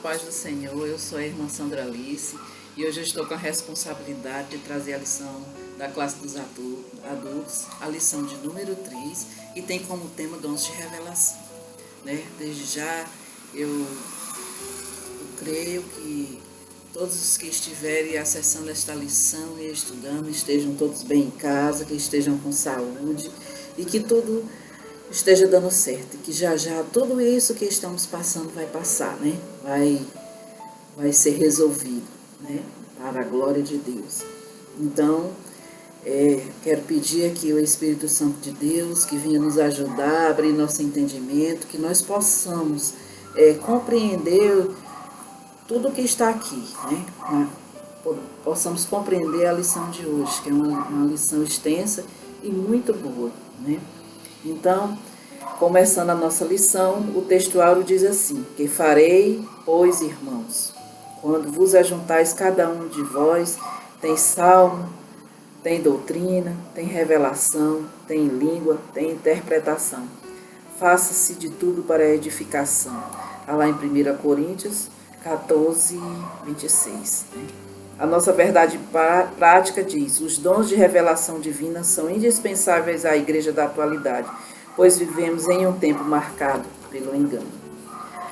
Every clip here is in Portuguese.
paz do Senhor, eu sou a irmã Sandra Alice e hoje eu estou com a responsabilidade de trazer a lição da classe dos adultos, a lição de número 3, e tem como tema dons de revelação. Desde já eu creio que todos os que estiverem acessando esta lição e estudando estejam todos bem em casa, que estejam com saúde e que tudo esteja dando certo, que já tudo isso que estamos passando vai passar, vai ser resolvido, para a glória de Deus. Então, quero pedir aqui ao Espírito Santo de Deus que venha nos ajudar a abrir nosso entendimento, que nós possamos compreender tudo que está aqui, possamos compreender a lição de hoje, que é uma lição extensa e muito boa, Então, começando a nossa lição, o textuário diz assim: que farei, pois, irmãos, quando vos ajuntais cada um de vós, tem salmo, tem doutrina, tem revelação, tem língua, tem interpretação. Faça-se de tudo para a edificação. Está lá em 1 Coríntios 14, 26. A nossa verdade prática diz: os dons de revelação divina são indispensáveis à igreja da atualidade, pois vivemos em um tempo marcado pelo engano.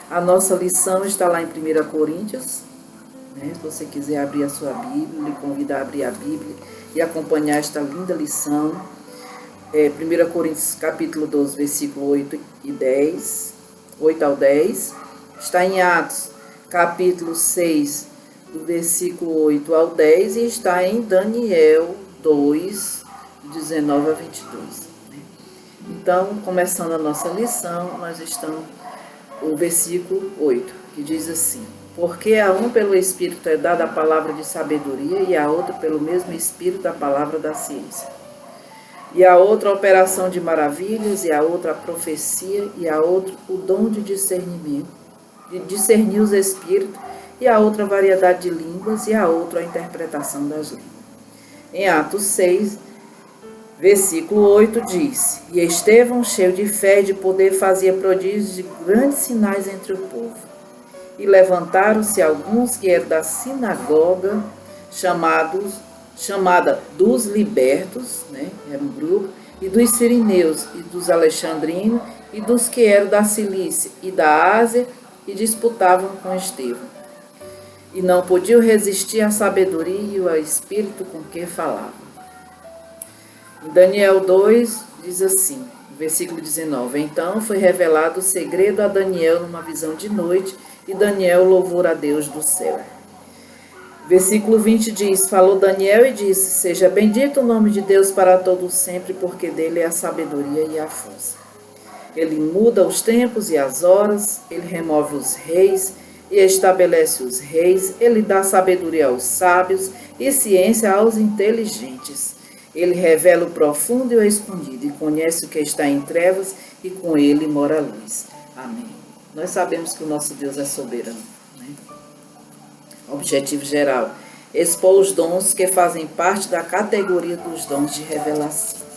A nossa lição está lá em 1 Coríntios. Se você quiser abrir a sua Bíblia, lhe convido a abrir a Bíblia e acompanhar esta linda lição. 1 Coríntios capítulo 12, versículo 8 ao 10. Está em Atos capítulo 6, do versículo 8 ao 10, e está em Daniel 2, 19 a 22. Então, começando a nossa lição, nós estamos no versículo 8, que diz assim: porque a um pelo Espírito é dada a palavra de sabedoria, e a outro pelo mesmo Espírito a palavra da ciência, e a outra a operação de maravilhas, e a outra a profecia, e a outra o dom de discernimento, de discernir os espíritos, e a outra variedade de línguas, e a outra a interpretação das línguas. Em Atos 6, versículo 8 diz: e Estevão, cheio de fé e de poder, fazia prodígios de grandes sinais entre o povo. E levantaram-se alguns que eram da sinagoga, chamada dos libertos, era um grupo, e dos sirineus, e dos alexandrinos, e dos que eram da Cilícia e da Ásia, e disputavam com Estevão. E não podiam resistir à sabedoria e ao espírito com que falavam. Em Daniel 2, diz assim, versículo 19: então foi revelado o segredo a Daniel numa visão de noite, e Daniel louvou a Deus do céu. Versículo 20 diz: falou Daniel e disse: seja bendito o nome de Deus para todos sempre, porque dele é a sabedoria e a força. Ele muda os tempos e as horas, ele remove os reis e estabelece os reis, ele dá sabedoria aos sábios e ciência aos inteligentes. Ele revela o profundo e o escondido, e conhece o que está em trevas, e com ele mora a luz. Amém. Nós sabemos que o nosso Deus é soberano. Objetivo geral: expor os dons que fazem parte da categoria dos dons de revelação.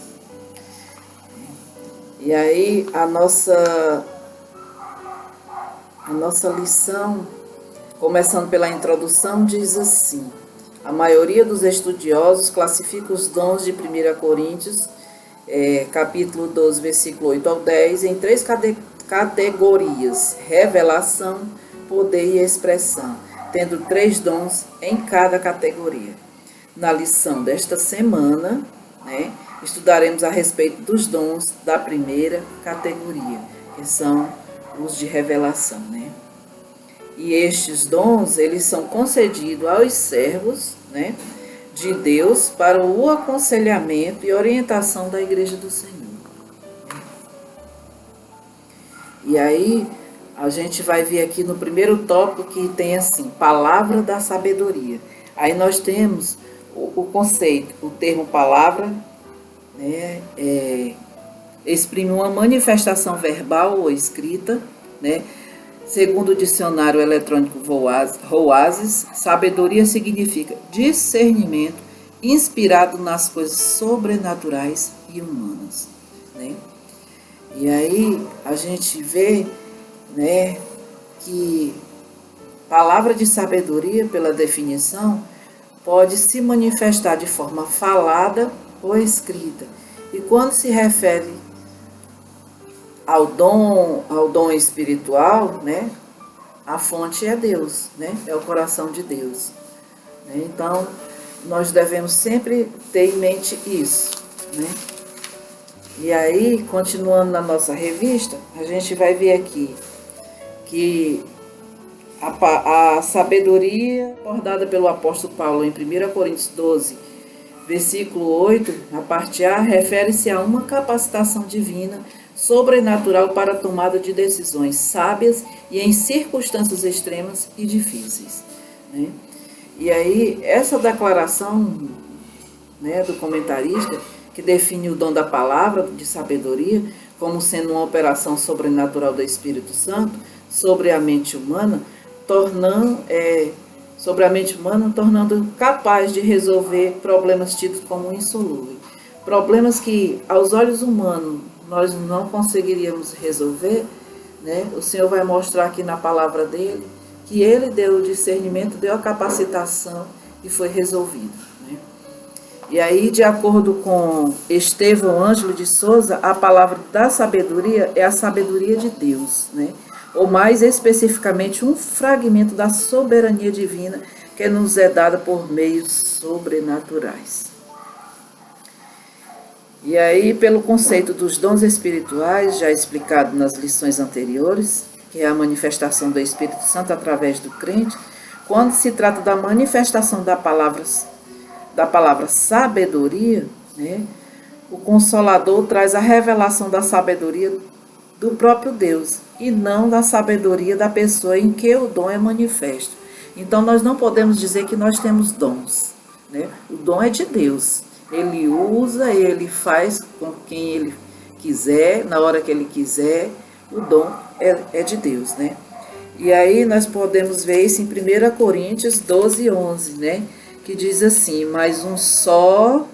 E aí a nossa lição, começando pela introdução, diz assim: a maioria dos estudiosos classifica os dons de 1 Coríntios, capítulo 12, versículo 8 ao 10, em 3 categorias: revelação, poder e expressão, tendo 3 dons em cada categoria. Na lição desta semana, estudaremos a respeito dos dons da primeira categoria, que são os de revelação, E estes dons, eles são concedidos aos servos, de Deus para o aconselhamento e orientação da igreja do Senhor. E aí, a gente vai ver aqui no primeiro tópico que tem assim, palavra da sabedoria. Aí nós temos o conceito, o termo palavra, exprime uma manifestação verbal ou escrita, Segundo o dicionário eletrônico Roazes, sabedoria significa discernimento inspirado nas coisas sobrenaturais e humanas. E aí a gente vê que palavra de sabedoria, pela definição, pode se manifestar de forma falada ou escrita. E quando se refere ao dom espiritual, né, a fonte é Deus, né, é o coração de Deus. Então, nós devemos sempre ter em mente isso, né? E aí, continuando na nossa revista, a gente vai ver aqui que a sabedoria abordada pelo apóstolo Paulo em 1 Coríntios 12, versículo 8, a parte A, refere-se a uma capacitação divina sobrenatural para a tomada de decisões sábias e em circunstâncias extremas e difíceis, né? E aí, essa declaração, né, do comentarista, que define o dom da palavra de sabedoria como sendo uma operação sobrenatural do Espírito Santo sobre a mente humana, tornando capaz de resolver problemas tidos como insolúveis. Problemas que, aos olhos humanos, nós não conseguiríamos resolver, né? O Senhor vai mostrar aqui na palavra dele que ele deu o discernimento, deu a capacitação e foi resolvido, né? E aí, de acordo com Estevão Ângelo de Souza, a palavra da sabedoria é a sabedoria de Deus, né? Ou mais especificamente, um fragmento da soberania divina que nos é dada por meios sobrenaturais. E aí, pelo conceito dos dons espirituais, já explicado nas lições anteriores, que é a manifestação do Espírito Santo através do crente, quando se trata da manifestação da palavra sabedoria, né, o Consolador traz a revelação da sabedoria do próprio Deus e não da sabedoria da pessoa em que o dom é manifesto. Então, nós não podemos dizer que nós temos dons, né? O dom é de Deus. Ele usa, ele faz com quem ele quiser, na hora que ele quiser. O dom é de Deus, né? E aí nós podemos ver isso em 1 Coríntios 12, 11, né? Que diz assim: mas um só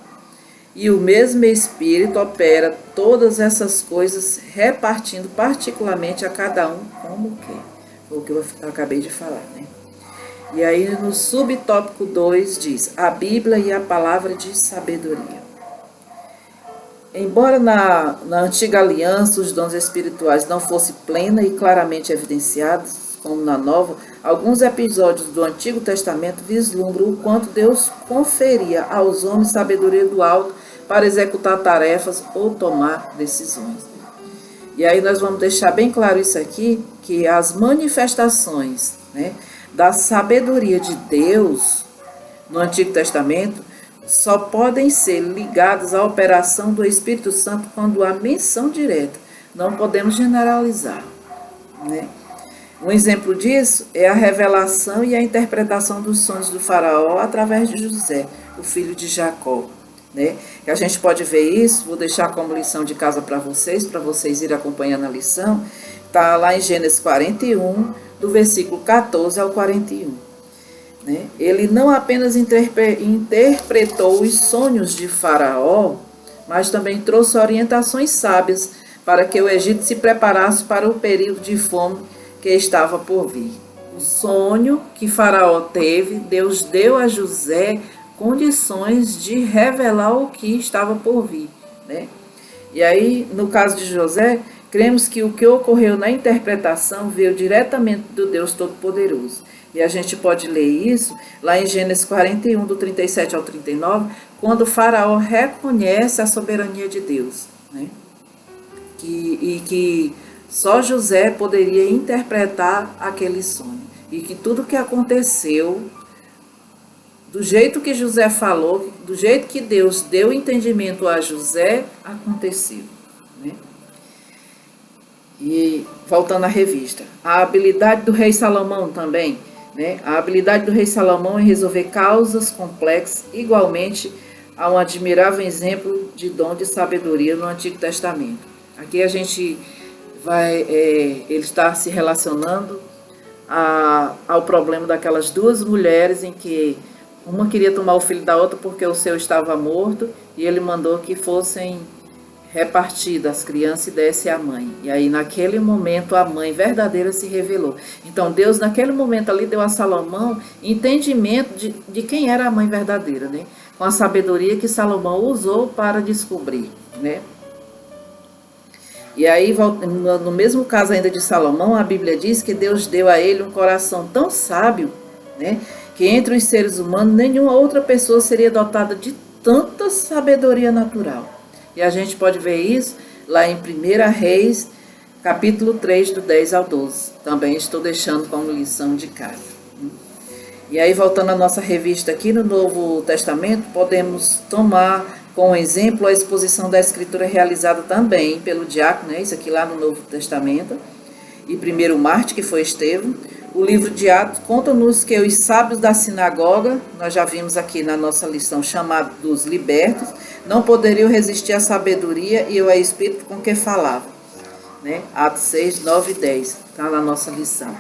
e o mesmo Espírito opera todas essas coisas, repartindo particularmente a cada um como quer. Foi o que eu acabei de falar, né? E aí no subtópico 2 diz: a Bíblia e a palavra de sabedoria. Embora na antiga aliança os dons espirituais não fossem plena e claramente evidenciados, como na nova, alguns episódios do Antigo Testamento vislumbram o quanto Deus conferia aos homens sabedoria do alto para executar tarefas ou tomar decisões. E aí nós vamos deixar bem claro isso aqui, que as manifestações, né, da sabedoria de Deus no Antigo Testamento só podem ser ligadas à operação do Espírito Santo quando há menção direta. Não podemos generalizar, né? Um exemplo disso é a revelação e a interpretação dos sonhos do faraó através de José, o filho de Jacó, né? E a gente pode ver isso, vou deixar como lição de casa para vocês irem acompanhando a lição. Está lá em Gênesis 41, do versículo 14 ao 41. Né? Ele não apenas interpretou os sonhos de Faraó, mas também trouxe orientações sábias para que o Egito se preparasse para o período de fome que estava por vir. O sonho que Faraó teve, Deus deu a José condições de revelar o que estava por vir, né? E aí, no caso de José, cremos que o que ocorreu na interpretação veio diretamente do Deus Todo-Poderoso. E a gente pode ler isso lá em Gênesis 41, do 37 ao 39, quando o Faraó reconhece a soberania de Deus, né? E que só José poderia interpretar aquele sonho. E que tudo que aconteceu, do jeito que José falou, do jeito que Deus deu entendimento a José, aconteceu, né? E voltando à revista, a habilidade do rei Salomão também, né? A habilidade do rei Salomão em resolver causas complexas, igualmente a um admirável exemplo de dom de sabedoria no Antigo Testamento. Aqui a gente ele está se relacionando ao problema daquelas duas mulheres em que uma queria tomar o filho da outra porque o seu estava morto e ele mandou que fossem repartir das crianças e desse à mãe. E aí, naquele momento, a mãe verdadeira se revelou. Então, Deus, naquele momento ali, deu a Salomão entendimento de quem era a mãe verdadeira, né? Com a sabedoria que Salomão usou para descobrir, né? E aí, no mesmo caso ainda de Salomão, a Bíblia diz que Deus deu a ele um coração tão sábio, né? Que entre os seres humanos, nenhuma outra pessoa seria dotada de tanta sabedoria natural. E a gente pode ver isso lá em 1 Reis, capítulo 3, do 10 ao 12. Também estou deixando como lição de casa. E aí, voltando à nossa revista aqui no Novo Testamento, podemos tomar como exemplo a exposição da Escritura realizada também pelo diácono, né? Isso aqui lá no Novo Testamento. E primeiro Marte, que foi Estevão. O livro de Atos conta-nos que os sábios da sinagoga, nós já vimos aqui na nossa lição, chamados dos libertos, não poderiam resistir à sabedoria e ao espírito com que falavam. Né? Atos 6, 9 e 10, está na nossa lição.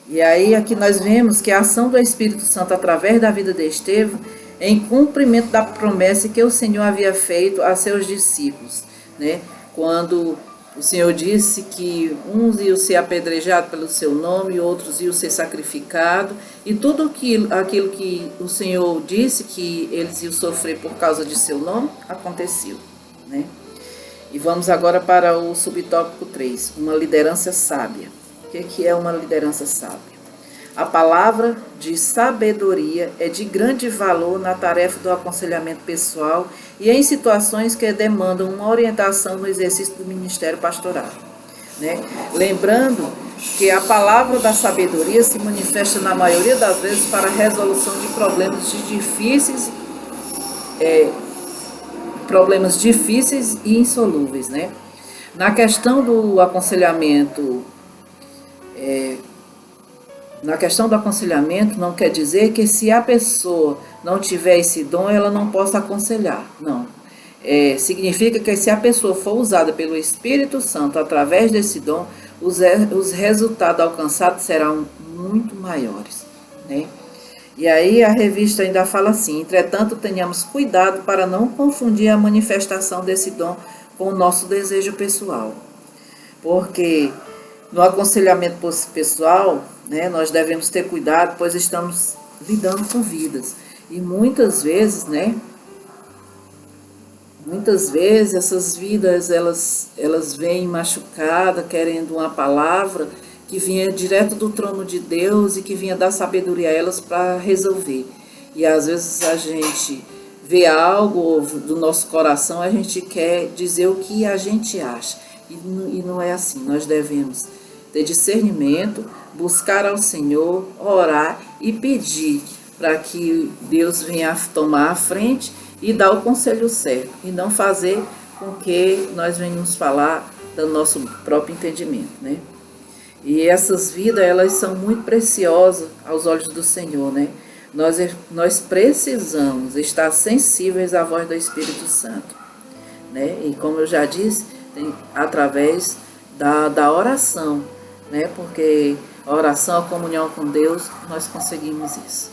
E aí aqui nós vemos que a ação do Espírito Santo através da vida de Estevão é em cumprimento da promessa que o Senhor havia feito a seus discípulos. Né? Quando o Senhor disse que uns iam ser apedrejados pelo seu nome, outros iam ser sacrificados, e tudo aquilo que o Senhor disse que eles iam sofrer por causa de seu nome, aconteceu. Né? E vamos agora para o subtópico 3, uma liderança sábia. O que é uma liderança sábia? A palavra de sabedoria é de grande valor na tarefa do aconselhamento pessoal e em situações que demandam uma orientação no exercício do ministério pastoral. Né? Lembrando que a palavra da sabedoria se manifesta na maioria das vezes para a resolução de problemas difíceis e insolúveis. Né? Na questão do aconselhamento, não quer dizer que se a pessoa não tiver esse dom, ela não possa aconselhar. Não. Significa que se a pessoa for usada pelo Espírito Santo através desse dom, os resultados alcançados serão muito maiores. Né? E aí a revista ainda fala assim: entretanto, tenhamos cuidado para não confundir a manifestação desse dom com o nosso desejo pessoal. Porque no aconselhamento pessoal, né, nós devemos ter cuidado, pois estamos lidando com vidas. E muitas vezes essas vidas, elas vêm machucadas, querendo uma palavra que vinha direto do trono de Deus e que vinha dar sabedoria a elas para resolver. E às vezes a gente vê algo do nosso coração, a gente quer dizer o que a gente acha. E não é assim. Nós devemos ter discernimento, buscar ao Senhor, orar e pedir para que Deus venha tomar a frente e dar o conselho certo, e não fazer com que nós venhamos falar do nosso próprio entendimento. Né? E essas vidas, elas são muito preciosas aos olhos do Senhor. Né? Nós precisamos estar sensíveis à voz do Espírito Santo. Né? E como eu já disse, através da oração, né? Porque a oração, a comunhão com Deus, nós conseguimos isso.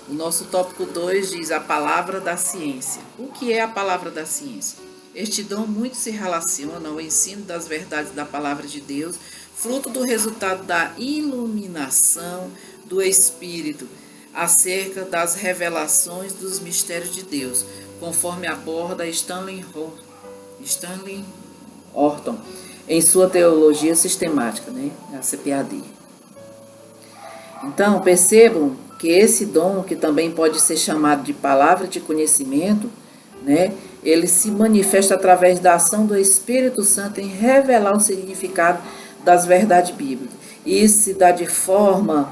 O nosso tópico 2 diz a palavra da ciência. O que é a palavra da ciência? Este dom muito se relaciona ao ensino das verdades da palavra de Deus, fruto do resultado da iluminação do Espírito acerca das revelações dos mistérios de Deus, conforme aborda Stanley Horton em sua teologia sistemática, né, a CPAD. Então, percebam que esse dom, que também pode ser chamado de palavra de conhecimento, né, ele se manifesta através da ação do Espírito Santo em revelar o significado das verdades bíblicas. E isso se dá de forma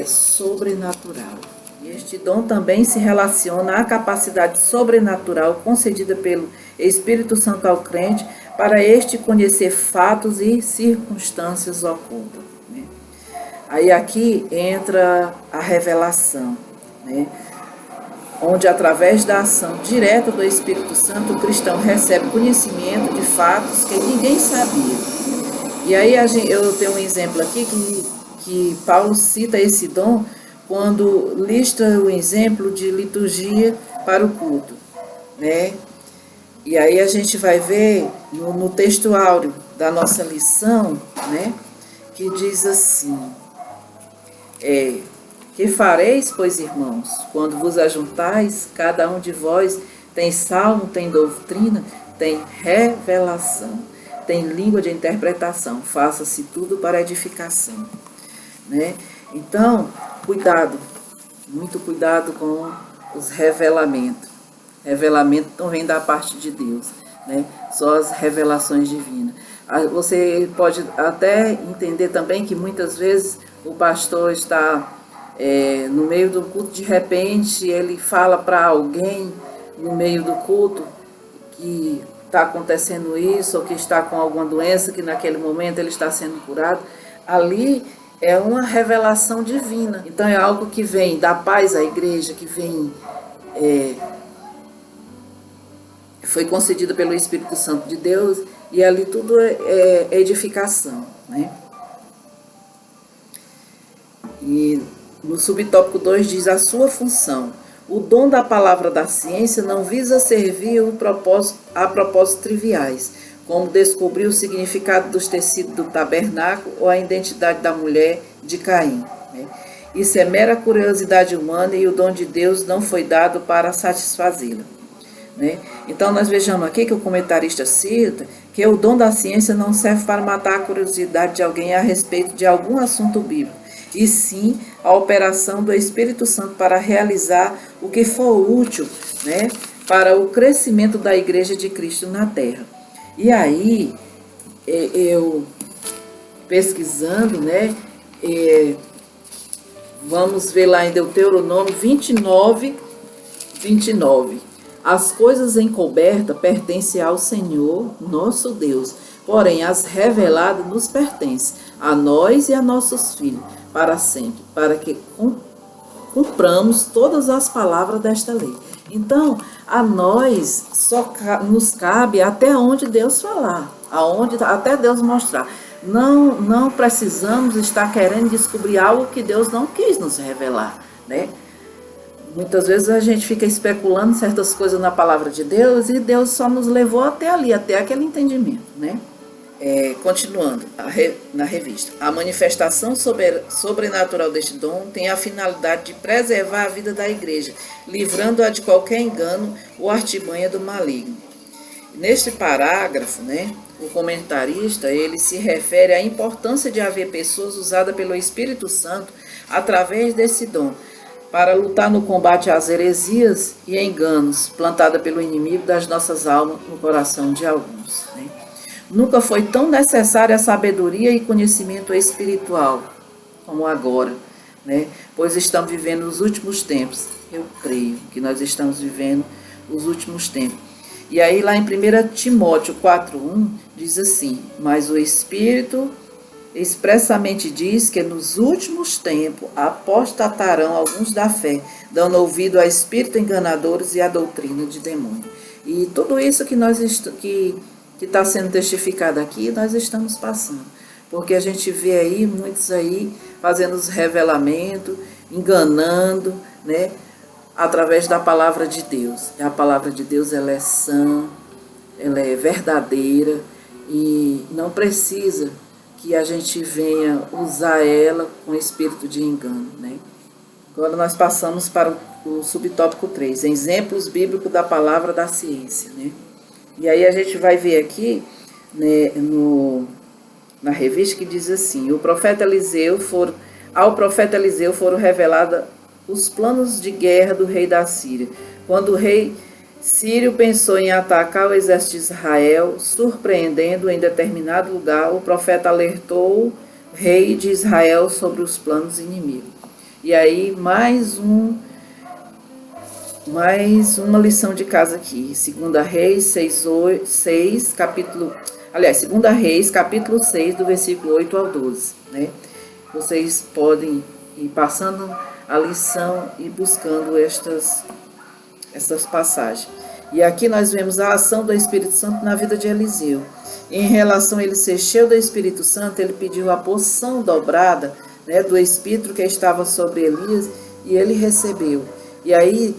sobrenatural. Este dom também se relaciona à capacidade sobrenatural concedida pelo Espírito Santo ao crente para este conhecer fatos e circunstâncias ocultas. Né? Aí aqui entra a revelação, né? Onde através da ação direta do Espírito Santo o cristão recebe conhecimento de fatos que ninguém sabia. E aí eu tenho um exemplo aqui que Paulo cita esse dom quando lista o exemplo de liturgia para o culto. né? E aí a gente vai ver no texto áureo da nossa lição, né? Que diz assim, que fareis, pois, irmãos, quando vos ajuntais, cada um de vós tem salmo, tem doutrina, tem revelação, tem língua de interpretação, faça-se tudo para edificação, né? Então, cuidado, muito cuidado com os revelamentos. Revelamento não vem da parte de Deus, né? Só as revelações divinas. Você pode até entender também que muitas vezes o pastor está no meio do culto, de repente ele fala para alguém no meio do culto que está acontecendo isso, ou que está com alguma doença, que naquele momento ele está sendo curado. Ali é uma revelação divina. Então é algo que vem da paz à igreja, que vem... foi concedido pelo Espírito Santo de Deus, e ali tudo é edificação, né? E no subtópico 2 diz a sua função. O dom da palavra da ciência não visa servir a propósitos triviais, como descobrir o significado dos tecidos do tabernáculo ou a identidade da mulher de Caim, né? Isso é mera curiosidade humana e o dom de Deus não foi dado para satisfazê-la, né? Então nós vejamos aqui que o comentarista cita que o dom da ciência não serve para matar a curiosidade de alguém a respeito de algum assunto bíblico, e sim a operação do Espírito Santo para realizar o que for útil, né, para o crescimento da Igreja de Cristo na Terra. E aí, eu pesquisando, né, vamos ver lá em Deuteronômio 29. As coisas encobertas pertencem ao Senhor, nosso Deus, porém as reveladas nos pertencem, a nós e a nossos filhos, para sempre, para que cumpramos todas as palavras desta lei. Então, a nós só nos cabe até onde Deus falar, até Deus mostrar. Não precisamos estar querendo descobrir algo que Deus não quis nos revelar, né? Muitas vezes a gente fica especulando certas coisas na palavra de Deus e Deus só nos levou até ali, até aquele entendimento, né? Continuando na revista. A manifestação sobrenatural deste dom tem a finalidade de preservar a vida da igreja, livrando-a de qualquer engano ou artimanha do maligno. Neste parágrafo, né, o comentarista ele se refere à importância de haver pessoas usadas pelo Espírito Santo através desse dom, para lutar no combate às heresias e enganos plantadas pelo inimigo das nossas almas no coração de alguns, né? Nunca foi tão necessária a sabedoria e conhecimento espiritual como agora, né? Pois estamos vivendo os últimos tempos. Eu creio que nós estamos vivendo os últimos tempos. E aí lá em 1 Timóteo 4:1 diz assim: mas o Espírito expressamente diz que nos últimos tempos apostatarão alguns da fé, dando ouvido a espíritos enganadores e a doutrina de demônio. E tudo isso que está sendo testificado aqui, nós estamos passando. Porque a gente vê aí, muitos aí, fazendo os revelamentos, enganando, né, através da palavra de Deus. E a palavra de Deus, ela é sã, ela é verdadeira e não precisa que a gente venha usar ela com espírito de engano, né? Agora nós passamos para o subtópico 3, exemplos bíblicos da palavra da ciência, né? E aí a gente vai ver aqui, né, na revista que diz assim: ao profeta Eliseu foram revelados os planos de guerra do rei da Síria. Quando o rei Sírio pensou em atacar o exército de Israel, surpreendendo em determinado lugar, o profeta alertou o rei de Israel sobre os planos inimigos. E aí mais uma lição de casa aqui, 2 Reis 6, capítulo 6, do versículo 8 ao 12, né? Vocês podem ir passando a lição e buscando essas passagens. E aqui nós vemos a ação do Espírito Santo na vida de Eliseu. Em relação a ele ser cheio do Espírito Santo, ele pediu a porção dobrada, né, do Espírito que estava sobre Elias, e ele recebeu. E aí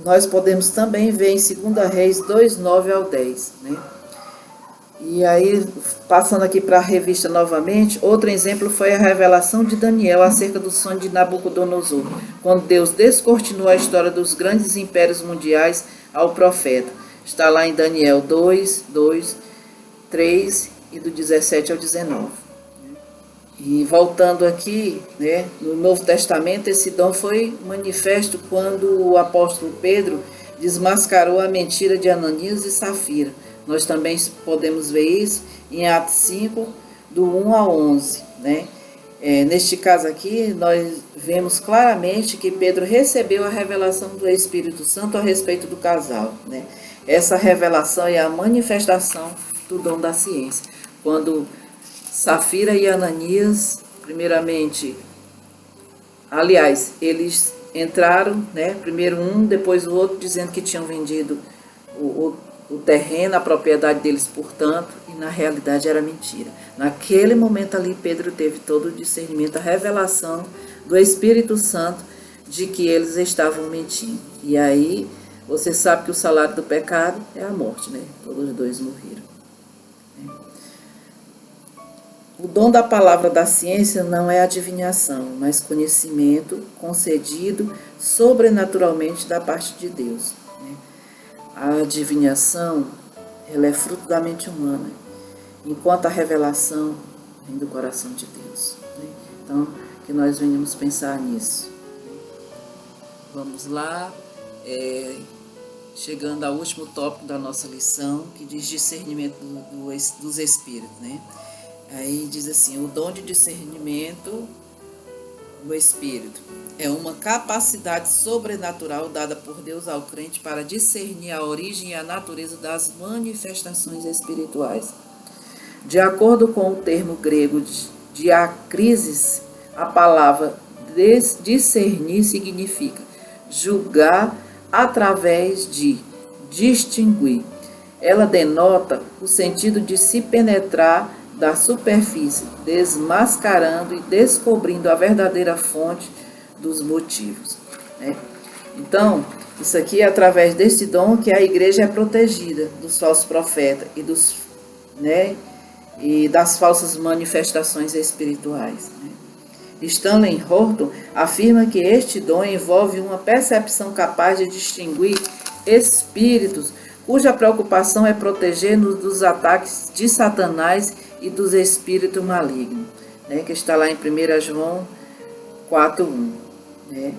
nós podemos também ver em 2 Reis 2:9 ao 10, né? E aí, passando aqui para a revista novamente, outro exemplo foi a revelação de Daniel acerca do sonho de Nabucodonosor, quando Deus descortinou a história dos grandes impérios mundiais ao profeta. Está lá em Daniel 2, 2, 3 e do 17 ao 19. E voltando aqui, né, no Novo Testamento, esse dom foi manifesto quando o apóstolo Pedro desmascarou a mentira de Ananias e Safira. Nós também podemos ver isso em Atos 5, do 1 ao 11. Né? Neste caso aqui, nós vemos claramente que Pedro recebeu a revelação do Espírito Santo a respeito do casal. Né? Essa revelação é a manifestação do dom da ciência. Quando Safira e Ananias, primeiramente, aliás, eles entraram, né? Primeiro um, depois o outro, dizendo que tinham vendido o terreno, a propriedade deles, portanto, e na realidade era mentira. Naquele momento ali, Pedro teve todo o discernimento, a revelação do Espírito Santo de que eles estavam mentindo. E aí, você sabe que o salário do pecado é a morte, né? Todos os dois morreram. O dom da palavra da ciência não é adivinhação, mas conhecimento concedido sobrenaturalmente da parte de Deus. Né? A adivinhação, ela é fruto da mente humana, enquanto a revelação vem do coração de Deus. Né? Então, que nós venhamos pensar nisso. Vamos lá, chegando ao último tópico da nossa lição, que diz discernimento dos espíritos, né? Aí diz assim, o dom de discernimento do Espírito é uma capacidade sobrenatural dada por Deus ao crente para discernir a origem e a natureza das manifestações espirituais. De acordo com o termo grego diacrisis, a palavra discernir significa julgar através de distinguir. Ela denota o sentido de se penetrar da superfície, desmascarando e descobrindo a verdadeira fonte dos motivos. Né? Então, isso aqui é através desse dom que a igreja é protegida dos falsos profetas e das falsas manifestações espirituais. Né? Stanley Horton afirma que este dom envolve uma percepção capaz de distinguir espíritos cuja preocupação é proteger-nos dos ataques de Satanás e dos espíritos malignos, né, que está lá em 1 João 4:1, né,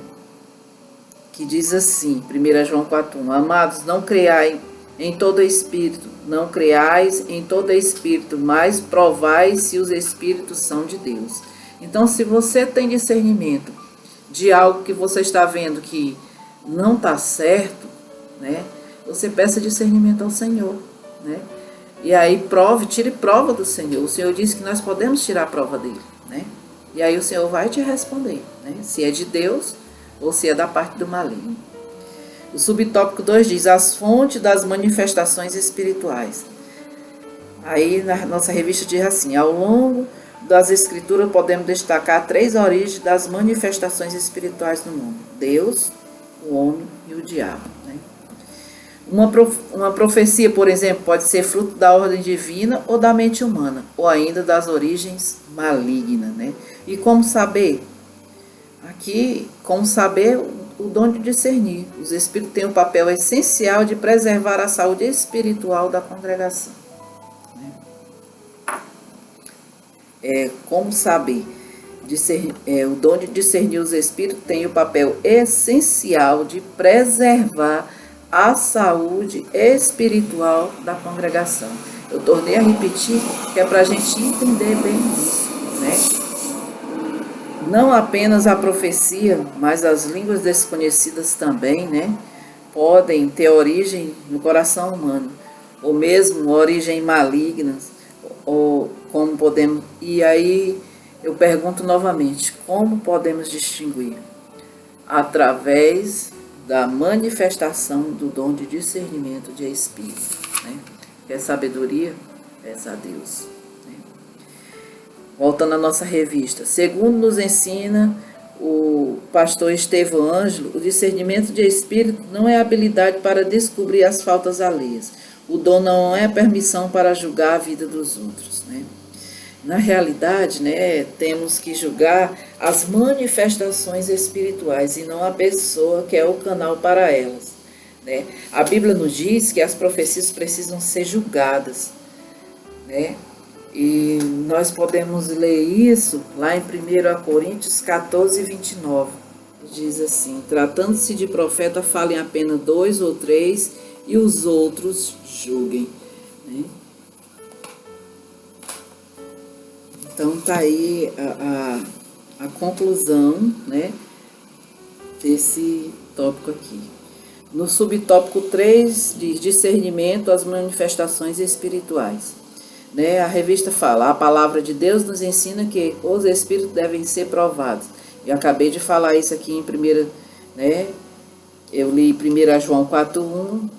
que diz assim, 1 João 4:1, amados, não creiai em todo espírito, não creiais em todo espírito, mas provai se os espíritos são de Deus. Então, se você tem discernimento de algo que você está vendo que não está certo, né, você peça discernimento ao Senhor, né? E aí tire prova do Senhor. O Senhor disse que nós podemos tirar a prova dele, né? E aí o Senhor vai te responder, né? Se é de Deus ou se é da parte do maligno. O subtópico 2 diz, as fontes das manifestações espirituais. Aí na nossa revista diz assim, ao longo das escrituras podemos destacar 3 origens das manifestações espirituais no mundo. Deus, o homem e o diabo, né? Uma profecia, por exemplo, pode ser fruto da ordem divina ou da mente humana, ou ainda das origens malignas, né? E como saber? Aqui, como saber o dom de discernir. Os espíritos têm um papel essencial de preservar a saúde espiritual da congregação. Como saber? O dom de discernir os espíritos tem o papel essencial de preservar a saúde espiritual da congregação. Eu tornei a repetir que é para a gente entender bem isso, né? Não apenas a profecia, mas as línguas desconhecidas também, né? Podem ter origem no coração humano, ou mesmo origem maligna, ou como podemos. E aí eu pergunto novamente, como podemos distinguir? Através da manifestação do dom de discernimento de espírito. Né? Quer sabedoria? Peça a Deus. Né? Voltando à nossa revista. Segundo nos ensina o pastor Estevão Ângelo, o discernimento de espírito não é habilidade para descobrir as faltas alheias. O dom não é permissão para julgar a vida dos outros, né? Na realidade, né, temos que julgar as manifestações espirituais e não a pessoa que é o canal para elas, né? A Bíblia nos diz que as profecias precisam ser julgadas, né? E nós podemos ler isso lá em 1 Coríntios 14, 29. Diz assim: tratando-se de profeta, falem apenas 2 ou 3 e os outros julguem, né? Então está aí a conclusão, né, desse tópico aqui. No subtópico 3, diz discernimento às manifestações espirituais. Né? A revista fala: a palavra de Deus nos ensina que os espíritos devem ser provados. Eu acabei de falar isso aqui em primeira, né? Eu li 1 João 4:1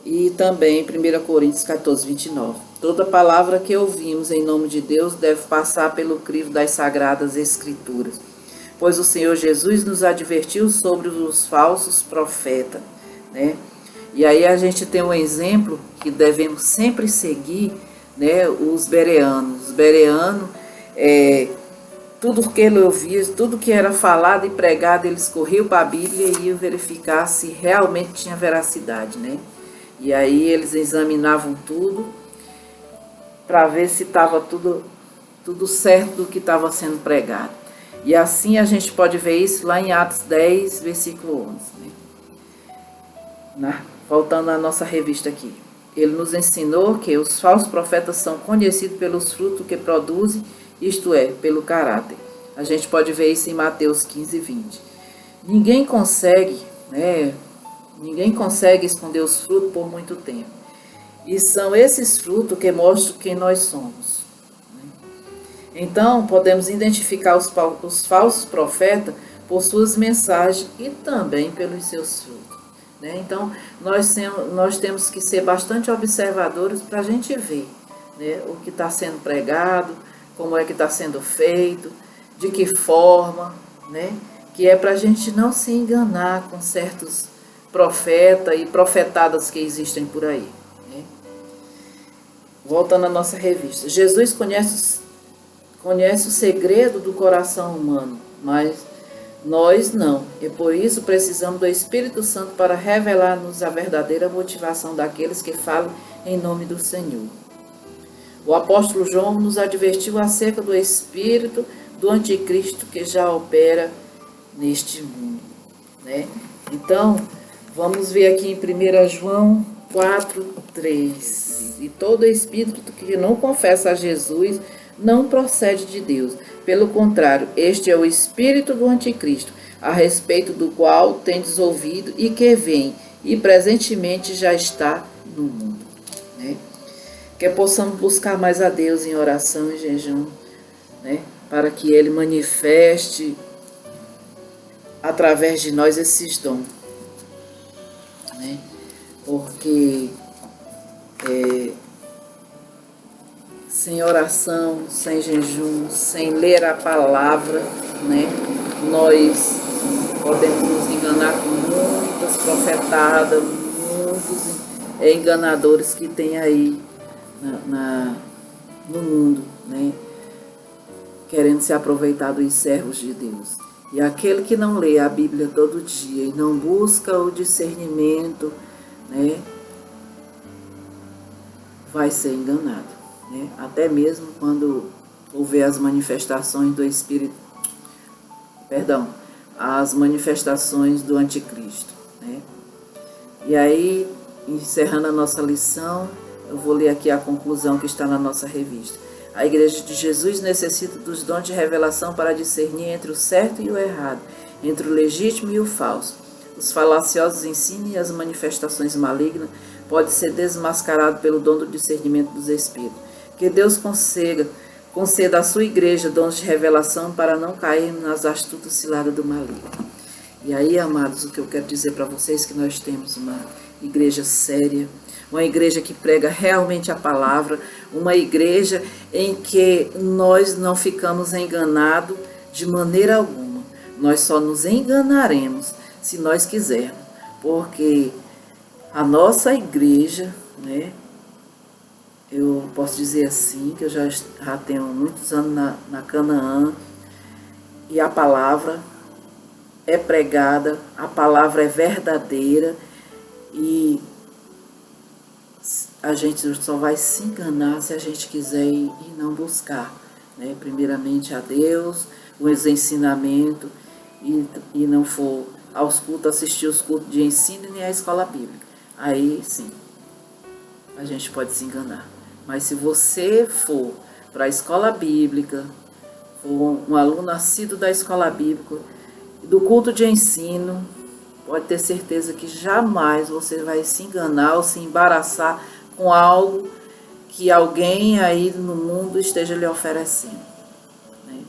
e também 1 Coríntios 14, 29. Toda palavra que ouvimos em nome de Deus deve passar pelo crivo das Sagradas Escrituras, pois o Senhor Jesus nos advertiu sobre os falsos profetas, né? E aí a gente tem um exemplo que devemos sempre seguir, né? Os bereanos. Os bereanos, tudo que ele ouvia, tudo que era falado e pregado, eles corriam para a Bíblia e iam verificar se realmente tinha veracidade, né? E aí eles examinavam tudo para ver se estava tudo certo do que estava sendo pregado. E assim a gente pode ver isso lá em Atos 10, versículo 11. Né? Voltando à nossa revista aqui. Ele nos ensinou que os falsos profetas são conhecidos pelos frutos que produzem, isto é, pelo caráter. A gente pode ver isso em Mateus 15, 20. Ninguém consegue, né? Ninguém consegue esconder os frutos por muito tempo. E são esses frutos que mostram quem nós somos. Então, podemos identificar os falsos profetas por suas mensagens e também pelos seus frutos. Né? Então, nós temos que ser bastante observadores para a gente ver, né, o que está sendo pregado, como é que está sendo feito, de que forma, né, que é para a gente não se enganar com certos profetas e profetadas que existem por aí. Né? Voltando à nossa revista. Jesus conhece o segredo do coração humano, mas nós não. E por isso precisamos do Espírito Santo para revelar-nos a verdadeira motivação daqueles que falam em nome do Senhor. O apóstolo João nos advertiu acerca do espírito do anticristo que já opera neste mundo. Né? Então, vamos ver aqui em 1 João 4:3. E todo espírito que não confessa a Jesus não procede de Deus. Pelo contrário, este é o espírito do anticristo, a respeito do qual tendes ouvido e que vem, e presentemente já está no mundo. Né? Que possamos buscar mais a Deus em oração e jejum, né? Para que Ele manifeste através de nós esses dons. Né? Porque sem oração, sem jejum, sem ler a palavra, né, nós podemos nos enganar com muitas profetadas, muitos enganadores que tem aí no mundo, né, querendo se aproveitar dos servos de Deus. E aquele que não lê a Bíblia todo dia e não busca o discernimento, né, vai ser enganado. Né? Até mesmo quando houver as manifestações do Espírito, as manifestações do Anticristo. Né? E aí, encerrando a nossa lição, eu vou ler aqui a conclusão que está na nossa revista. A Igreja de Jesus necessita dos dons de revelação para discernir entre o certo e o errado, entre o legítimo e o falso. Os falaciosos ensinos e as manifestações malignas podem ser desmascarados pelo dom do discernimento dos Espíritos. Que Deus conceda à sua igreja dons de revelação para não cair nas astutas ciladas do maligno. E aí, amados, o que eu quero dizer para vocês é que nós temos uma igreja séria, uma igreja que prega realmente a palavra, uma igreja em que nós não ficamos enganados de maneira alguma. nós só nos enganaremos se nós quisermos, porque a nossa igreja, né, eu posso dizer assim, que eu já tenho muitos anos na Canaã, e a palavra é pregada, a palavra é verdadeira, e a gente só vai se enganar se a gente quiser ir e não buscar, né? Primeiramente a Deus, os ensinamentos, e não for aos cultos, assistir os cultos de ensino nem à escola bíblica. Aí sim, a gente pode se enganar. Mas se você for para a escola bíblica, for um aluno nascido da escola bíblica, do culto de ensino, pode ter certeza que jamais você vai se enganar ou se embaraçar com algo que alguém aí no mundo esteja lhe oferecendo, né?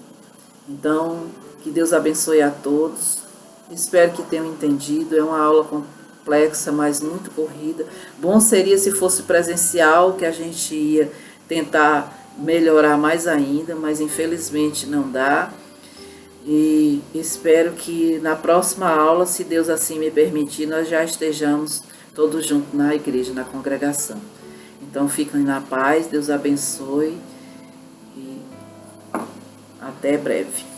Então, que Deus abençoe a todos. Espero que tenham entendido. É uma aula complexa, mas muito corrida. Bom seria se fosse presencial, que a gente ia tentar melhorar mais ainda, mas infelizmente não dá. E espero que na próxima aula, se Deus assim me permitir, nós já estejamos todos juntos na igreja, na congregação. Então fiquem na paz, Deus abençoe e até breve.